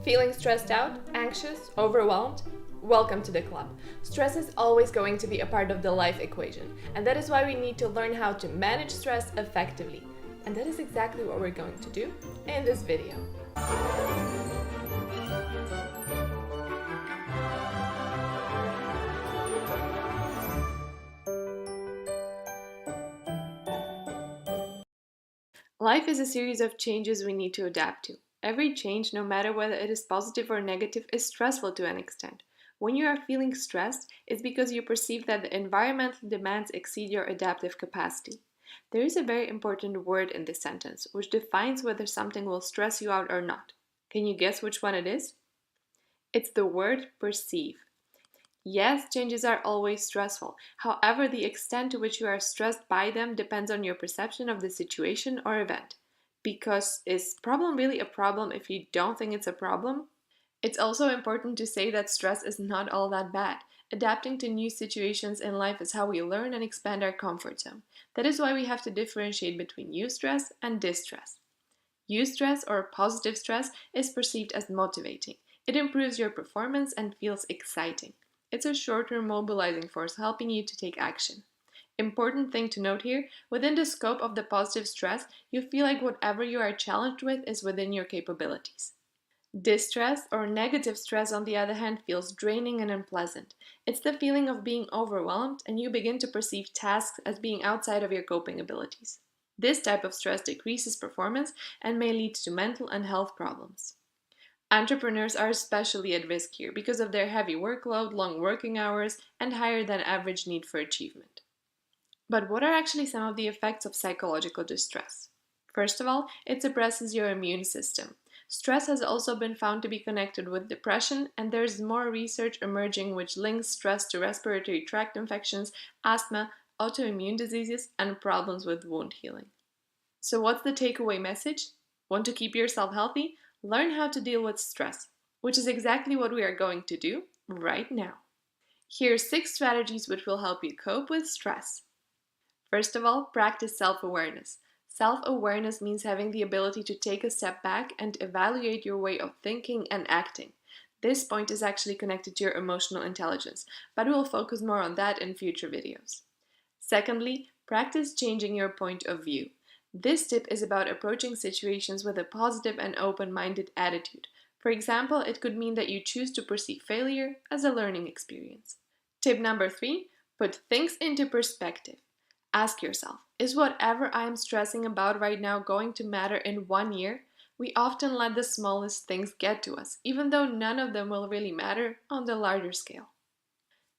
Feeling stressed out, anxious, overwhelmed? Welcome to the club. Stress is always going to be a part of the life equation, and that is why we need to learn how to manage stress effectively. And that is exactly what we're going to do in this video. Life is a series of changes we need to adapt to. Every change, no matter whether it is positive or negative, is stressful to an extent. When you are feeling stressed, it's because you perceive that the environmental demands exceed your adaptive capacity. There is a very important word in this sentence, which defines whether something will stress you out or not. Can you guess which one it is? It's the word perceive. Yes, changes are always stressful. However, the extent to which you are stressed by them depends on your perception of the situation or event. Because is problem really a problem if you don't think it's a problem? It's also important to say that stress is not all that bad. Adapting to new situations in life is how we learn and expand our comfort zone. That is why we have to differentiate between eustress and distress. Eustress or positive stress is perceived as motivating. It improves your performance and feels exciting. It's a short-term mobilizing force helping you to take action. Important thing to note here, within the scope of the positive stress, you feel like whatever you are challenged with is within your capabilities. Distress or negative stress, on the other hand, feels draining and unpleasant. It's the feeling of being overwhelmed and you begin to perceive tasks as being outside of your coping abilities. This type of stress decreases performance and may lead to mental and health problems. Entrepreneurs are especially at risk here because of their heavy workload, long working hours, and higher than average need for achievement. But what are actually some of the effects of psychological distress? First of all, it suppresses your immune system. Stress has also been found to be connected with depression, and there is more research emerging which links stress to respiratory tract infections, asthma, autoimmune diseases, and problems with wound healing. So what's the takeaway message? Want to keep yourself healthy? Learn how to deal with stress, which is exactly what we are going to do right now. Here are 6 strategies which will help you cope with stress. First of all, practice self-awareness. Self-awareness means having the ability to take a step back and evaluate your way of thinking and acting. This point is actually connected to your emotional intelligence, but we will focus more on that in future videos. Secondly, practice changing your point of view. This tip is about approaching situations with a positive and open-minded attitude. For example, it could mean that you choose to perceive failure as a learning experience. Tip number 3, put things into perspective. Ask yourself, is whatever I am stressing about right now going to matter in 1 year? We often let the smallest things get to us, even though none of them will really matter on the larger scale.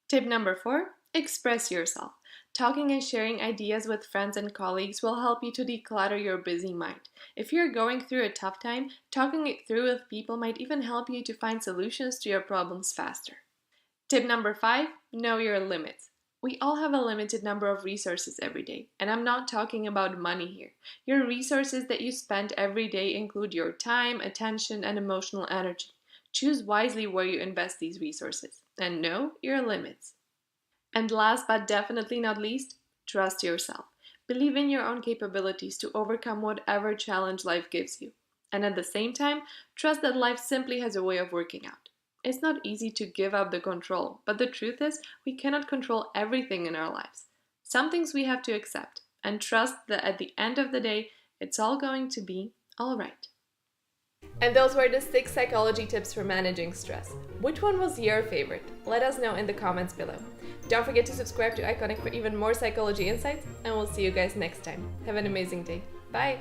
Tip number 4, express yourself. Talking and sharing ideas with friends and colleagues will help you to declutter your busy mind. If you're going through a tough time, talking it through with people might even help you to find solutions to your problems faster. Tip number 5, know your limits. We all have a limited number of resources every day, and I'm not talking about money here. Your resources that you spend every day include your time, attention, and emotional energy. Choose wisely where you invest these resources, and know your limits. And last but definitely not least, trust yourself. Believe in your own capabilities to overcome whatever challenge life gives you. And at the same time, trust that life simply has a way of working out. It's not easy to give up the control, but the truth is we cannot control everything in our lives. Some things we have to accept and trust that at the end of the day, it's all going to be all right. And those were the 6 psychology tips for managing stress. Which one was your favorite? Let us know in the comments below. Don't forget to subscribe to Iconic for even more psychology insights, and we'll see you guys next time. Have an amazing day. Bye!